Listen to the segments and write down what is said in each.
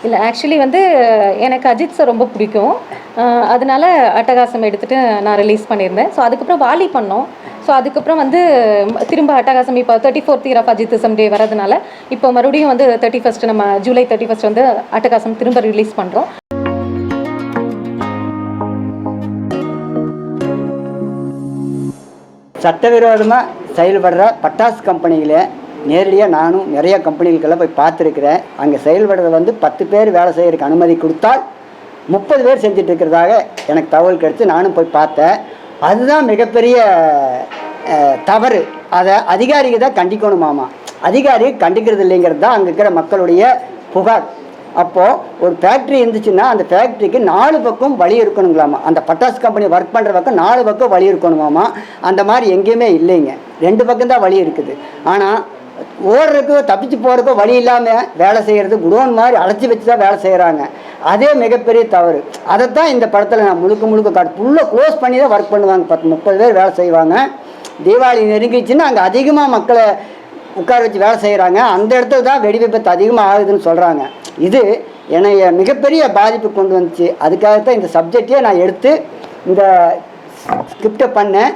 இல்லை ஆக்சுவலி வந்து எனக்கு அஜித் சார் ரொம்ப பிடிக்கும். அதனால அட்டகாசம் எடுத்துகிட்டு நான் ரிலீஸ் பண்ணியிருந்தேன். ஸோ அதுக்கப்புறம் வாலி பண்ணோம். ஸோ அதுக்கப்புறம் வந்து திரும்ப அட்டகாசம் இப்போ 34th இயர் ஆஃப் அஜித்திசம் டே வரதுனால இப்போ மறுபடியும் வந்து 31st நம்ம ஜூலை 31st வந்து அட்டகாசம் திரும்ப ரிலீஸ் பண்ணுறோம். சட்டவிரோதமாக செயல்படுற பட்டாசு கம்பெனிகளை நேரடியாக நானும் நிறைய கம்பெனிகளுக்கெல்லாம் போய் பார்த்துருக்குறேன். அங்கே செயல்படுறத வந்து 10 பேர் வேலை செய்கிறதுக்கு அனுமதி கொடுத்தால் 30 பேர் செஞ்சுட்டு இருக்கிறதாக எனக்கு தகவல் கிடைச்சி நானும் போய் பார்த்தேன். அதுதான் மிகப்பெரிய தவறு. அதை அதிகாரிகள் தான் கண்டிக்கணுமாமா. அதிகாரி கண்டிக்கிறது இல்லைங்கிறது தான் அங்கே இருக்கிற மக்களுடைய புகார். அப்போது ஒரு ஃபேக்ட்ரி இருந்துச்சுன்னா அந்த ஃபேக்ட்ரிக்கு 4 பக்கம் வழி இருக்கணுங்களாமா. அந்த பட்டாசு கம்பெனி ஒர்க் பண்ணுற பக்கம் 4 பக்கம் வழி இருக்கணுமாமா. அந்த மாதிரி எங்கேயுமே இல்லைங்க, 2 பக்கம் தான் வழி இருக்குது. ஆனால் ஓடுறதுக்கோ தப்பிச்சு போகிறதுக்கோ வழி இல்லாமல் வேலை செய்கிறது குடோன் மாதிரி அழைச்சி வச்சு தான் வேலை செய்கிறாங்க. அதே மிகப்பெரிய தவறு. அதைத்தான் இந்த படத்தில் நான் முழுக்க காட்டு ஃபுல்லாக க்ளோஸ் பண்ணி தான் ஒர்க் பண்ணுவாங்க. 10-30 பேர் வேலை செய்வாங்க. தீபாவளி நெருங்கிச்சுன்னா அங்கே அதிகமாக மக்களை உட்கார வச்சு வேலை செய்கிறாங்க. அந்த இடத்துல தான் வெடி விபத்து அதிகமாக ஆகுதுன்னு சொல்கிறாங்க. இது என்னைய மிகப்பெரிய பாதிப்பு கொண்டு வந்துச்சு. அதுக்காகத்தான் இந்த சப்ஜெக்டே நான் எடுத்து இந்த ஸ்கிரிப்டை பண்ணேன்.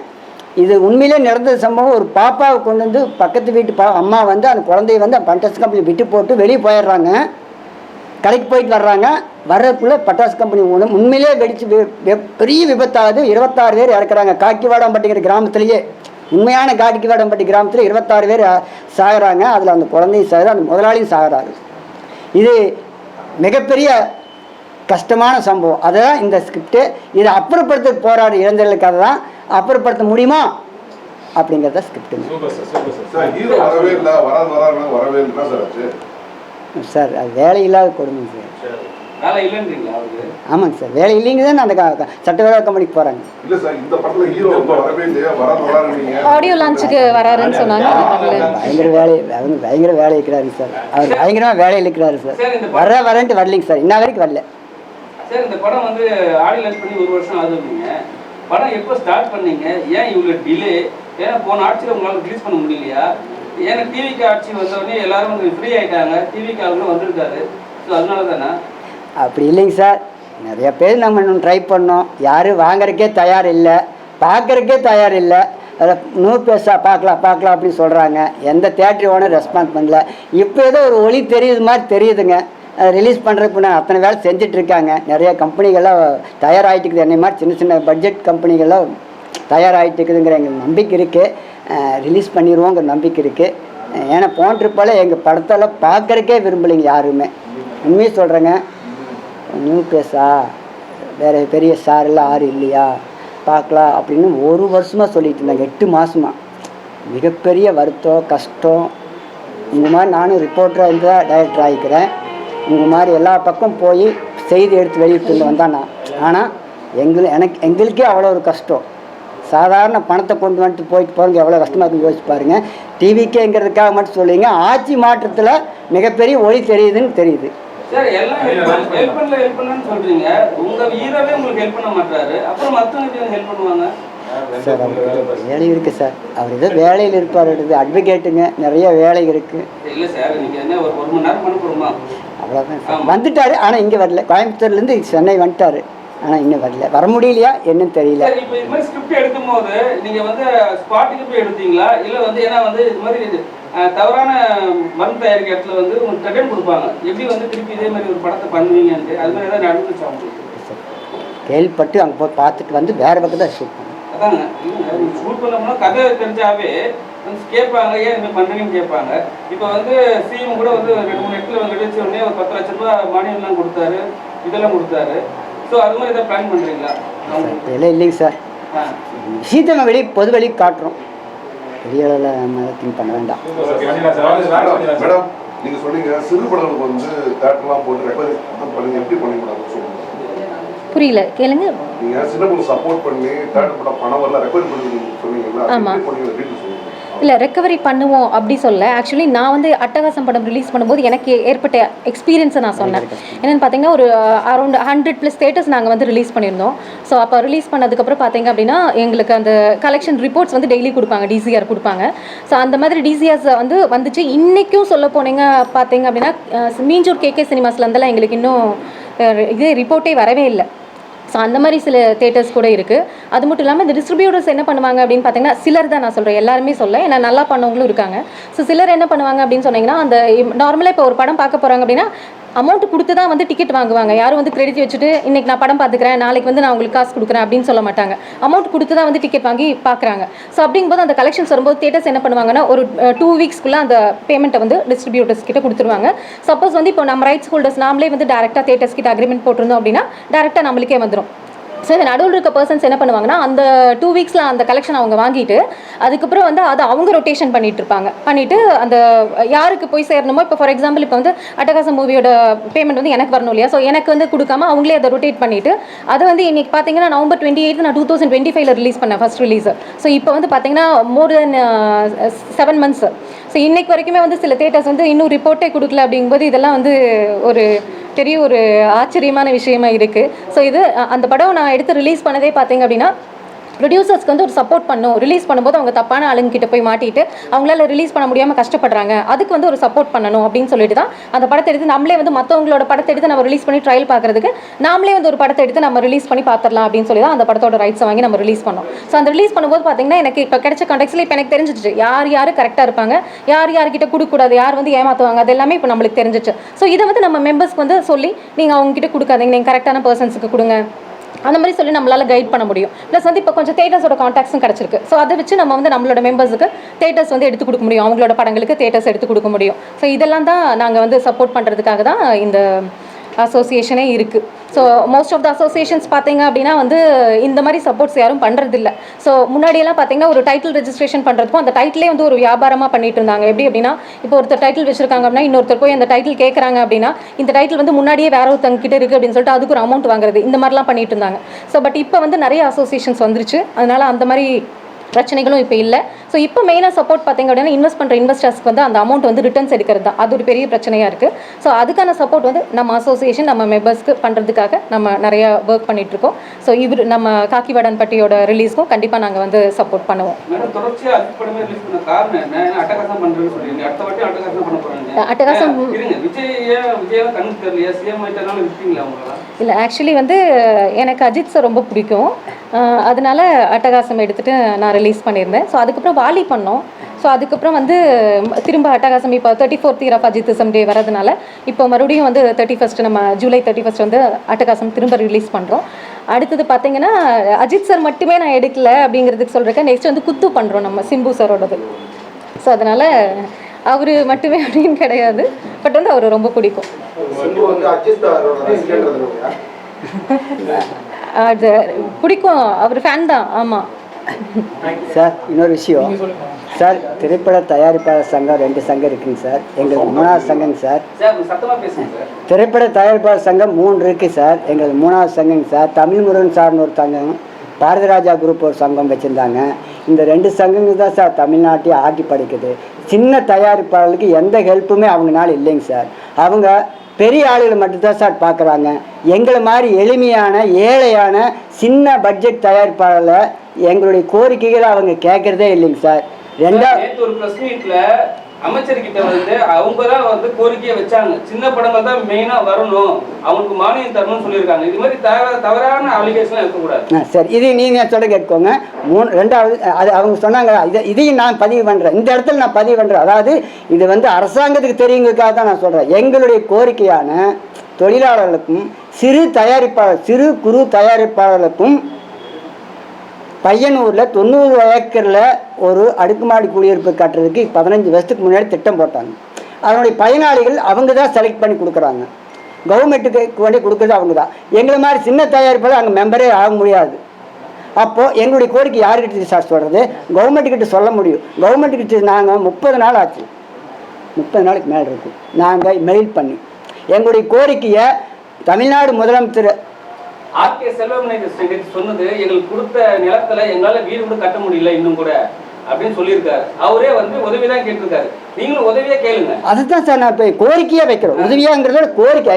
இது உண்மையிலே நடந்த சம்பவம். ஒரு பாப்பாவை கொண்டு வந்து பக்கத்து வீட்டு அம்மா வந்து அந்த குழந்தைய வந்து பட்டாசு கம்பெனி விட்டு போட்டு வெளியே போயிடுறாங்க. கடைக்கு போயிட்டு வர்றாங்க. வர்றதுக்குள்ளே பட்டாசு கம்பெனி உண்மையிலே வெடிச்சு பெரிய விபத்தாகுது. 26 பேர் இறக்குறாங்க. காக்கிவாடம்பட்டிங்கிற கிராமத்துலேயே, உண்மையான காக்கிவாடம்பட்டி கிராமத்தில் 26 பேர் சாகிறாங்க. அதில் அந்த குழந்தையும் சாகுது, அந்த முதலாளியும் சாகிறாரு. இது மிகப்பெரிய கஷ்டமான சம்பவம். அதுதான் இந்த ஸ்கிரிப்டு. இதை அப்புறப்படுத்த போராடு இளைஞர்களுக்காக தான். அப்புறப்படுத்த முடியுமா அப்படிங்கிறத ஸ்கிரிப்டுங்க சார். அது வேலை இல்லாத கொடுமை சார். ஆமாங்க சார், வேலை இல்லைங்க தான் அந்த சட்டவிரோத கம்பெனிக்கு போகிறாங்க. ஆடியோ லான்ச்சுக்கு வராருன்னு சொன்னாங்க. பயங்கர வேலை இருக்கிறாரு சார். அவர் பயங்கரமாக வேலையில் இருக்கிறாரு சார். வரேன்ட்டு வரலைங்க சார், இன்ன வரைக்கும் வரல சார். இந்த படம் வந்து ஆடியோ லான்ச் பண்ணி 1 வருஷம் ஆகுதுங்க. படம் எப்போ ஸ்டார்ட் பண்ணீங்க? ஏன் இவ்வளோ டிலே? ஏன்னா போன ஆட்சியில் உங்களால் ரிலீஸ் பண்ண முடியலையா? ஏன்னா டிவிக்கு ஆட்சி வந்தோடனே எல்லாரும் வந்து ஃப்ரீ ஆகிட்டாங்க, டிவிக்கு ஆளுங்களும் வந்திருக்காரு. ஸோ அதனால தானே? அப்படி இல்லைங்க சார். நிறைய பேர் நம்ம இன்னும் ட்ரை பண்ணோம். யாரும் வாங்குறதுக்கே தயார் இல்லை, பார்க்குறக்கே தயார் இல்லை. அதை 100 பேசா பார்க்கலாம் அப்படின்னு சொல்கிறாங்க. எந்த தேட்டரி ஓனர் ரெஸ்பான்ஸ் பண்ணல. இப்போ ஏதோ ஒரு ஒளி தெரியுது மாதிரி தெரியுதுங்க. ரிலீஸ் பண்ணுறதுக்கு நான் அத்தனை வேலை செஞ்சிட்ருக்காங்க. நிறைய கம்பெனிகள்லாம் தயாராகிட்டுக்குது. என்னை மாதிரி சின்ன பட்ஜெட் கம்பெனிகள்லாம் தயாராகிட்டுக்குதுங்கிற எங்களுக்கு நம்பிக்கை இருக்குது. ரிலீஸ் பண்ணிடுவோங்கிற நம்பிக்கை இருக்குது. ஏன்னா போன்றப்போல எங்கள் படத்தெல்லாம் பார்க்குறக்கே விரும்பலைங்க யாருமே. உண்மையை சொல்கிறேங்க. நியூ பேஸா வேறு பெரிய சார் எல்லாம் யாரும் இல்லையா பார்க்கலாம் அப்படின்னு 1 வருஷமாக சொல்லிட்டு இருந்தாங்க. 8 மாதமாக மிகப்பெரிய வருத்தம் கஷ்டம். இந்த மாதிரி நானும் ரிப்போர்ட்டராக இருந்தால் டைரக்டர் ஆகிக்கிறேன். உங்கள் மாதிரி எல்லா பக்கம் போய் செய்தி எடுத்து வெளியிட்டு வந்தான் நான். ஆனால் எங்களுக்கே அவ்வளோ ஒரு கஷ்டம். சாதாரண பணத்தை கொண்டு வந்துட்டு போயிட்டு போகிறவங்க எவ்வளோ கஷ்டமாக இருக்குன்னு யோசிச்சு பாருங்கள். டிவிக்கேங்கிறதுக்காக மட்டும் சொல்லிங்க. ஆட்சி மாற்றத்தில் மிகப்பெரிய ஒளி தெரியுதுன்னு தெரியுது சார். எல்லாம் ஹெல்ப் பண்ணலன்னு சொல்கிறீங்க. உங்கள் ஹீரோவே உங்களுக்கு ஹெல்ப் பண்ண மாட்டாரு, அப்புறம் மற்றவங்க ஹெல்ப் பண்ணுவாங்க சார்? அவருக்கு வேலை இருக்குது சார். அவர் ஏதோ வேலையில் இருப்பார். அட்வொகேட்டுங்க, நிறைய வேலை இருக்குது. இல்லை சார், நீங்கள் என்ன ஒரு 1 மணி நேரம் பண்ண போகிறோமா? அவ்வளோதான் சார். வந்துட்டார், ஆனால் இங்கே வரல. கோயம்புத்தூர்லேருந்து சென்னை வந்துட்டார், ஆனால் இன்னும் வரல. வர முடியலையா என்னன்னு தெரியல. இப்போ இது மாதிரி ஸ்கிரிப்ட் எடுக்கும் போது நீங்கள் வந்து ஸ்பாட்டுக்கு போய் எடுத்தீங்களா? இல்லை வந்து ஏன்னா வந்து இது மாதிரி தவறான மருந்து தயாரிக்கிற இடத்துல வந்து உங்களுக்கு டெடன் கொடுப்பாங்க. எப்படி வந்து திருப்பி இதே மாதிரி ஒரு படத்தை பண்ணுவீங்கன்ட்டு அது மாதிரி ஏதாவது நடந்துச்சா உங்களுக்கு? கேள்விப்பட்டு அங்கே போய் பார்த்துட்டு வந்து வேறு பக்கம் தான் ஷூட் பண்ணுவோம். அதாங்க, நீங்கள் ஷூட் பண்ணோம்னா கதை தெரிஞ்சாவே வந்து கேட்பாங்க, ஏன் இந்த பண்ணுறீங்கன்னு கேட்பாங்க. இப்போ வந்து சிஎம் கூட வந்து 2-3 இடத்துல வந்து கிடைச்ச உடனே ஒரு 10 லட்ச ரூபா மானியம்லாம் கொடுத்தாரு, இதெல்லாம் கொடுத்தாரு. ஸோ அது மாதிரி எதாவது பிளான் பண்ணுறீங்களா? இல்லை இல்லைங்க சார். விஷயத்தை வெளியே பொது வெளியே காட்டுறோம். பெரிய அளவில் நம்ம திங்க் பண்ண வேண்டாம். மேடம், நீங்கள் சொன்னீங்க சிறு படங்களுக்கு வந்து தேட்டர்லாம் போட்டு ரெக்கவரி பண்ணி எப்படி பண்ணிக்கூடாது சொல்லுங்கள். புரியல, கேளுங்க. நீங்கள் சின்ன படம் சப்போர்ட் பண்ணி தேட்டர் படம் பணம் வரல ரெக்கவரி பண்ணி சொன்னீங்களா? ஆமாம். இல்லை ரெக்கவரி பண்ணுவோம் அப்படி சொல்ல. ஆக்சுவலி நான் வந்து அட்டகாசம் படம் ரிலீஸ் பண்ணும்போது எனக்கு ஏற்பட்ட எக்ஸ்பீரியன்ஸை நான் சொன்னேன். என்னென்னு பார்த்தீங்கன்னா ஒரு அரௌண்ட் 100+ தேட்டர்ஸ் நாங்கள் வந்து ரிலீஸ் பண்ணியிருந்தோம். ஸோ அப்போ ரிலீஸ் பண்ணதுக்கப்புறம் பார்த்தீங்க அப்படின்னா எங்களுக்கு அந்த கலெக்ஷன் ரிப்போர்ட்ஸ் வந்து டெய்லி கொடுப்பாங்க, டிசிஆர் கொடுப்பாங்க. ஸோ அந்த மாதிரி டிசிஆர்ஸ் வந்து வந்துச்சு. இன்றைக்கும் சொல்ல போனீங்க பார்த்தீங்க அப்படின்னா மீஞ்சூர் கேகே சினிமாஸ்லேருந்தெல்லாம் எங்களுக்கு இன்னும் இதே ரிப்போர்ட்டே வரவே இல்லை. ஸோ அந்த மாதிரி சில தேட்டர்ஸ் கூட இருக்குது. அது மட்டும் இல்லாமல் இந்த டிஸ்ட்ரிபியூட்டர்ஸ் என்ன பண்ணுவாங்க அப்படின்னு பார்த்தீங்கன்னா, சிலர் தான் நான் சொல்கிறேன், எல்லாருமே சொல்ல, ஏன்னா நல்லா பண்ணவங்களும் இருக்காங்க. ஸோ சிலர் என்ன பண்ணுவாங்க அப்படின்னு சொன்னீங்கன்னா, அந்த நார்மலாக இப்போ ஒரு படம் பார்க்க போகிறாங்க அப்படின்னா அமௌண்ட் கொடுத்து தான் வந்து டிக்கெட் வாங்குவாங்க. யாரும் வந்து கிரெடிட் வச்சுட்டு இன்றைக்கி நான் படம் பார்த்துக்கிறேன், நாளைக்கு வந்து நான் உங்களுக்கு காசு கொடுக்குறேன் அப்படின்னு சொல்ல மாட்டாங்க. அமௌண்ட் கொடுத்து தான் வந்து டிக்கெட் வாங்கி பார்க்குறாங்க. ஸோ அப்படிங்கும்போது அந்த கலெக்ஷன்ஸ் வரும்போது தேட்டர்ஸ் என்ன பண்ணுவாங்கன்னா ஒரு 2 வீக்ஸ்க்குள்ளே அந்த பேமெண்ட்டை வந்து டிஸ்ட்ரிபியூட்டர்ஸ் கிட்ட கொடுத்துருவாங்க. சப்போஸ் வந்து இப்போ நம்ம ரைட்ஸ் ஹோல்டர்ஸ் நாமளே வந்து டேரெக்டாக தேட்டர்ஸ் கிட்ட அக்ரிமெண்ட் போட்டிருந்தோம் அப்படின்னா டேரெக்டாக நம்மளுக்கே வந்துடும். ஸோ இந்த நடுவில் இருக்க பர்சன்ஸ் என்ன பண்ணுவாங்கன்னா அந்த 2 வீக்ஸில் அந்த கலெக்ஷன் அவங்க வாங்கிட்டு அதுக்கப்புறம் வந்து அதை அவங்க ரொட்டேஷன் பண்ணிட்டு இருப்பாங்க. பண்ணிவிட்டு அந்த யாருக்கு போய் சேரணுமோ, இப்போ ஃபார் எக்ஸாம்பிள் இப்போ வந்து அட்டகாசம் மூவியோட பேமெண்ட் வந்து எனக்கு வரணும் இல்லையா, ஸோ எனக்கு வந்து கொடுக்காம அவங்களே அதை ரொட்டேட் பண்ணிவிட்டு அதை வந்து இன்றைக்கி பார்த்தீங்கன்னா November 28 நான் 2025 ரிலீஸ் பண்ணேன் ஃபஸ்ட் ரிலீஸு. ஸோ இப்போ வந்து பார்த்தீங்கன்னா மோர் தென் 7 months. ஸோ இன்றைக்கு வரைக்குமே வந்து சில தேட்டர்ஸ் வந்து இன்னும் ரிப்போர்ட்டே கொடுக்கல. அப்படிங்கும்போது இதெல்லாம் வந்து ஒரு பெரிய ஒரு ஆச்சரியமான விஷயமா இருக்குது. ஸோ இது அந்த படம் நான் எடுத்து ரிலீஸ் பண்ணதே பார்த்தீங்க அப்படின்னா ப்ரொடியூசர்ஸ்க்கு வந்து ஒரு சப்போர்ட் பண்ணும். ரிலீஸ் பண்ணும்போது அவங்க தப்பான ஆளுங்கிட்ட போய் மாட்டிட்டு அவங்களால ரிலீஸ் பண்ண முடியாமல் கஷ்டப்படுறாங்க, அதுக்கு வந்து ஒரு சப்போர்ட் பண்ணணும் அப்படின்னு சொல்லிட்டு தான் அந்த படத்தை எடுத்து நம்மளே வந்து மற்றவங்களோட படத்தை எடுத்து நம்ம ரிலீஸ் பண்ணி ட்ரையல் பார்க்குறதுக்கு நாமளே வந்து ஒரு படத்தை எடுத்து நம்ம ரிலீஸ் பண்ணி பார்த்துடலாம் அப்படின்னு சொல்லி தான் அந்த படத்தோட ரைட்ஸை வாங்கி நம்ம ரிலீஸ் பண்ணோம். ஸோ அந்த ரிலீஸ் பண்ணும்போது பார்த்தீங்கன்னா எனக்கு இப்போ கிடைச்ச கான்டெக்ட்ஸில் இப்போ எனக்கு தெரிஞ்சிச்சு யார் கரெக்டாக இருப்பாங்க, யார்கிட்ட கொடுக்கக்கூடாது, யார் வந்து ஏமாற்றுவாங்க, அது எல்லாமே இப்போ நம்மளுக்கு தெரிஞ்சிச்சு. ஸோ இதை வந்து நம்ம மெம்பர்ஸ்க்கு வந்து சொல்லி நீங்கள் அவங்ககிட்ட கொடுக்காதீங்க, நீங்கள் கரெக்டான பர்சன்ஸுக்கு கொடுங்க அந்த மாதிரி சொல்லி நம்மளால் கைட் பண்ண முடியும். ப்ளஸ் வந்து இப்போ கொஞ்சம் தேட்டர்ஸோட கான்டாக்ட்ஸும் கிடச்சிருக்கு. ஸோ அதை வச்சு நம்ம வந்து நம்மளோட மெம்பர்ஸுக்கு தேட்டர்ஸ் வந்து எடுத்து கொடுக்க முடியும், அவங்களோட படங்களுக்கு தேட்டர்ஸ் எடுத்து கொடுக்க முடியும். ஸோ இதெல்லாம் தான் நாங்கள் வந்து சப்போர்ட் பண்ணுறதுக்காக தான் இந்த அசோசியேஷனே இருக்குது. So most of the associations பார்த்தீங்க அப்படின்னா வந்து இந்த மாதிரி சப்போர்ட்ஸ் யாரும் பண்ணுறதில்ல. ஸோ முன்னாடியெல்லாம் பார்த்தீங்கன்னா ஒரு டைட்டில் ரெஜிஸ்ட்ரேஷன் பண்ணுறதுக்கும் அந்த டைட்டிலே வந்து ஒரு வியாபாரமாக பண்ணிட்டு இருந்தாங்க. எப்படி அப்படின்னா இப்போ ஒருத்தர் டைட்டில் வச்சிருக்காங்க அப்படின்னா இன்னொருத்தர் போய் அந்த டைட்டில் கேட்குறாங்க அப்படின்னா இந்த டைட்டில் வந்து முன்னாடியே வேற ஒருத்தங்க கிட்ட இருக்குது அப்படின்னு சொல்லிட்டு அதுக்கு ஒரு அமௌண்ட் வாங்குறது, இந்த மாதிரிலாம் பண்ணிட்டு இருந்தாங்க. ஸோ பட் இப்போ வந்து நிறைய அசோசியேஷன்ஸ் வந்துருச்சு, அதனால அந்த மாதிரி பிரச்சனைகளும் இப்போ இல்லை. ஸோ இப்போ மெயினாக சப்போர்ட் பார்த்தீங்க அப்படின்னா இன்வெஸ்ட் பண்ணுற இன்வெஸ்டர்ஸ்க்கு வந்து அந்த அமௌண்ட் வந்து ரிட்டர்ன்ஸ் எடுக்கிறது தான், அது ஒரு பெரிய பிரச்சனையாக இருக்குது. ஸோ அதுக்கான சப்போர்ட் வந்து நம்ம அசோசியேஷன் நம்ம மெம்பர்ஸ்க்கு பண்ணுறதுக்காக நம்ம நிறையா ஒர்க் பண்ணிகிட்ருக்கோம். ஸோ இவர் நம்ம காக்கிவாடான்பட்டியோட ரிலீஸ்க்கும் கண்டிப்பாக நாங்கள் வந்து சப்போர்ட் பண்ணுவோம். அட்டகாசம் இல்லை, ஆக்சுவலி வந்து எனக்கு அஜித் சார் ரொம்ப பிடிக்கும், அதனால அட்டகாசம் எடுத்துகிட்டு நான் ரிலீஸ் பண்ணியிருந்தேன். ஸோ அதுக்கப்புறம் வாலி பண்ணோம். ஸோ அதுக்கப்புறம் வந்து திரும்ப அட்டகாசம் இப்போ 34th year of அஜித்திசம் டே வரதுனால இப்போ மறுபடியும் வந்து 31st நம்ம ஜூலை 31st வந்து அட்டகாசம் திரும்ப ரிலீஸ் பண்ணுறோம். அடுத்தது பார்த்தீங்கன்னா அஜித் சார் மட்டுமே நான் எடுக்கல அப்படிங்கிறதுக்கு சொல்கிறேன். நெக்ஸ்ட் வந்து குத்து பண்ணுறோம் நம்ம சிம்பு சாரோடது. ஸோ அதனால் அவர் மட்டுமே அப்படின்னு கிடையாது, பட் வந்து அவர் ரொம்ப பிடிக்கும். அது பிடிக்கும், அவர் ஃபேன் தான். ஆமாம் சார். இன்னொரு விஷயம் சார், திரைப்பட தயாரிப்பாளர் சங்கம் 2 சங்கம் இருக்குங்க சார். எங்களுக்கு 3வது சங்கங்க சார். திரைப்பட தயாரிப்பாளர் சங்கம் 3 இருக்குது சார். எங்களுக்கு 3வது சங்கங்க சார். தமிழ் முருகன் சார்னு ஒரு சங்கம், பாரதிராஜா குரூப் ஒரு சங்கம் வச்சுருந்தாங்க. இந்த 2 சங்கங்கள் தான் சார் தமிழ்நாட்டையே ஆட்டி படிக்குது. சின்ன தயாரிப்பாளர்களுக்கு எந்த ஹெல்ப்புமே அவங்கனால இல்லைங்க சார். அவங்க பெரிய ஆளுகளை மட்டும்தான் சார் பார்க்குறாங்க. எங்களை மாதிரி எளிமையான ஏழையான சின்ன பட்ஜெட் தயாரிப்பாளர்களை எங்களுடைய கோரிக்கைகளை அவங்க கேட்குறதே இல்லைங்க சார். ஒரு பிரஸ் மீட்ல அமைச்சர்கிட்ட வந்து அவங்க தான் வந்து கோரிக்கையை வச்சாங்க, சின்ன படங்கள் தான் மெயினா வரணும், அவங்களுக்கு மானியம் தரணும்னு சொல்லியிருக்காங்க. இது மாதிரி தவறான அலிகேஷன் இருக்கக்கூடாது. சரி, இது நீங்கள் சொல்ல கேட்கோங்க. 2வது அது அவங்க சொன்னாங்க, இதையும் நான் பதிவு பண்ணுறேன், இந்த இடத்துல நான் பதிவு பண்ணுறேன். அதாவது இது வந்து அரசாங்கத்துக்கு தெரியுங்கிறதுக்காக தான் நான் சொல்கிறேன். எங்களுடைய கோரிக்கையான தொழிலாளர்களுக்கும் சிறு குறு தயாரிப்பாளர்களுக்கும் பையனூரில் 90 ஏக்கரில் ஒரு அடுக்குமாடி குடியிருப்பு கட்டுறதுக்கு 15 வருஷத்துக்கு முன்னாடி திட்டம் போட்டாங்க. அதனுடைய பயனாளிகள் அவங்க தான் செலக்ட் பண்ணி கொடுக்குறாங்க. கவர்மெண்ட்டுக்கு வேண்டி கொடுக்குறது அவங்க தான். எங்களை மாதிரி சின்ன தயாரிப்பாளர் அங்கே மெம்பரே ஆக முடியாது. அப்போது எங்களுடைய கோரிக்கை யாருக்கிட்ட சார் சொல்கிறது? கவர்மெண்ட்டுக்கிட்ட சொல்ல முடியும். கவர்மெண்ட்டுக்கிட்ட நாங்கள் 30 நாள் ஆச்சு, 30 நாளைக்கு மேலே இருக்கும் நாங்கள் மெயில் பண்ணி எங்களுடைய கோரிக்கையை தமிழ்நாடு முதலமைச்சர் ஆர்கே செல்வமணி சொன்னது, எங்களுக்கு கொடுத்த நிலத்துல எங்களால் வீடு கூட கட்ட முடியல இன்னும் கூட, அப்படின்னு சொல்லியிருக்காரு. அவரே வந்து உதவி தான் கேட்டிருக்காரு. நீங்களும் உதவியே கேளுங்க. அதுதான் சார் நான் இப்போ கோரிக்கையாக வைக்கிறோம். உதவியாங்கிறத கோரிக்கை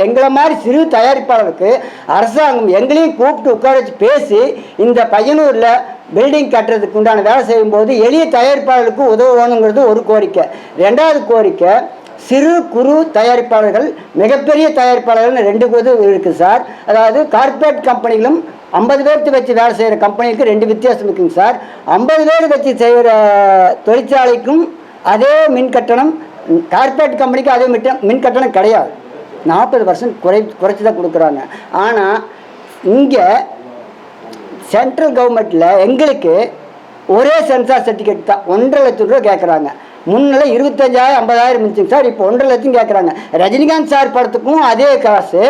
எங்களை மாதிரி சிறு தயாரிப்பாளருக்கு அரசாங்கம் எங்களையும் கூப்பிட்டு உட்கார வச்சு பேசி இந்த பையனூரில் பில்டிங் கட்டுறதுக்கு உண்டான வேலை செய்யும்போது எளிய தயாரிப்பாளருக்கு உதவணுங்கிறது ஒரு கோரிக்கை. ரெண்டாவது கோரிக்கை, சிறு குறு தயாரிப்பாளர்கள் மிகப்பெரிய தயாரிப்பாளர்கள் 2 இது இருக்குது சார். அதாவது கார்ப்பரேட் கம்பெனிகளும் 50 பேர்த்து வச்சு வேலை செய்கிற கம்பெனிக்கு 2 வித்தியாசம் இருக்குங்க சார். 50 பேர் வச்சு செய்கிற தொழிற்சாலைக்கும் அதே மின் கட்டணம், கார்ப்பரேட் கம்பெனிக்கு அதே மின் கட்டணம் கிடையாது. 40% குறைச்சி தான் கொடுக்குறாங்க. ஆனால் இங்கே சென்ட்ரல் கவர்மெண்ட்டில் எங்களுக்கு ஒரே சென்சார் சர்டிஃபிகேட் தான் 1.5 லட்சம் ரூபா கேட்குறாங்க. முன்னே 25,000 50,000 இருந்துச்சுங்க சார். இப்போ 1.5 லட்சம் கேட்குறாங்க. ரஜினிகாந்த் சார் படத்துக்கும் அதே காசு,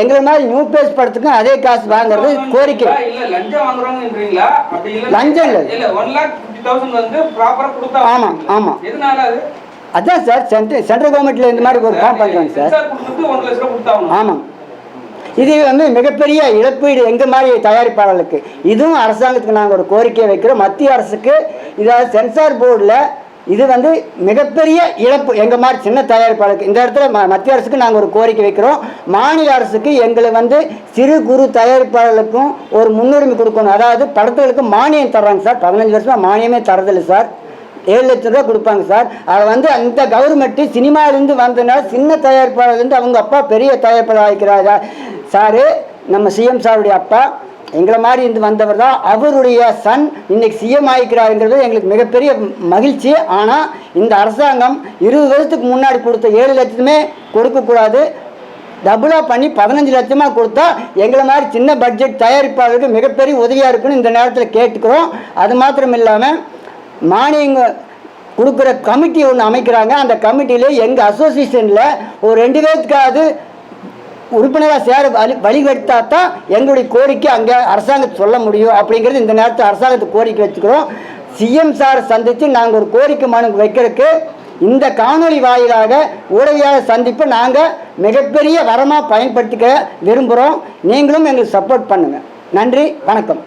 எங்களை மாதிரி நியூ பேஸ் படத்துக்கும் அதே காசு வாங்குறது கோரிக்கை. லஞ்சம் இல்லை. ஆமாம் ஆமாம், அதான் சார் சென்ட்ரல் கவர்மெண்ட்டில் இந்த மாதிரி ஒரு ஃபார்ம் பண்ணுறாங்க சார். ஆமாம், இது வந்து மிகப்பெரிய இழப்பீடு எங்கள் மாதிரி தயாரிப்பாளர்களுக்கு. இதுவும் அரசாங்கத்துக்கு நாங்கள் ஒரு கோரிக்கையை வைக்கிறோம். மத்திய அரசுக்கு இதாவது சென்சார் போர்டில் இது வந்து மிகப்பெரிய இழப்பு எங்கள் மாதிரி சின்ன தயாரிப்பாளருக்கு. இந்த இடத்துல மத்திய அரசுக்கு நாங்கள் ஒரு கோரிக்கை வைக்கிறோம். மாநில அரசுக்கு எங்களை வந்து சிறு குறு தயாரிப்பாளர்களுக்கும் ஒரு முன்னுரிமை கொடுக்கணும். அதாவது படத்துகளுக்கு மானியம் தர்றாங்க சார். 15 வருஷமாக மானியமே தரதில்லை சார். 7 லட்சம் ரூபா கொடுப்பாங்க சார். அதை வந்து அந்த கவர்மெண்ட்டு சினிமாவிலேருந்து வந்ததுனால சின்ன தயாரிப்பாளர்லேருந்து அவங்க அப்பா பெரிய தயாரிப்பாளர் ஆகிக்கிறாரா சாரு. நம்ம சிஎம் சாருடைய அப்பா எங்களை மாதிரி இருந்து வந்தவர் தான். அவருடைய சன் இன்னைக்கு சிஎம் ஆகிக்கிறாருங்கிறது எங்களுக்கு மிகப்பெரிய மகிழ்ச்சி. ஆனால் இந்த அரசாங்கம் 20 வருஷத்துக்கு முன்னாடி கொடுத்த 7 லட்சத்துமே கொடுக்கக்கூடாது, டபுளாக பண்ணி 15 லட்சமாக கொடுத்தா எங்களை மாதிரி சின்ன பட்ஜெட் தயாரிப்பாளருக்கு மிகப்பெரிய உதவியாக இருக்குன்னு இந்த நேரத்தில் கேட்டுக்கிறோம். அது மாத்திரம் இல்லாமல் மானியங்க கொடுக்குற கமிட்டி ஒன்று அமைக்கிறாங்க. அந்த கமிட்டியில் எங்கள் அசோசியேஷனில் ஒரு 2 பேருக்காவது உறுப்பினராக சேர வழிவகுத்தா தான் எங்களுடைய கோரிக்கை அங்கே அரசாங்கத்தை சொல்ல முடியும். அப்படிங்கிறது இந்த நேரத்தில் அரசாங்கத்துக்கு கோரிக்கை வச்சுக்கிறோம். சிஎம் சார் சந்தித்து நாங்கள் ஒரு கோரிக்கை மனு வைக்கிறதுக்கு இந்த காணொலி வாயிலாக ஊடகவியலாளர் சந்திப்பை நாங்கள் மிகப்பெரிய வரமாக பயன்படுத்திக்க விரும்புகிறோம். நீங்களும் எங்களுக்கு சப்போர்ட் பண்ணுங்கள். நன்றி, வணக்கம்.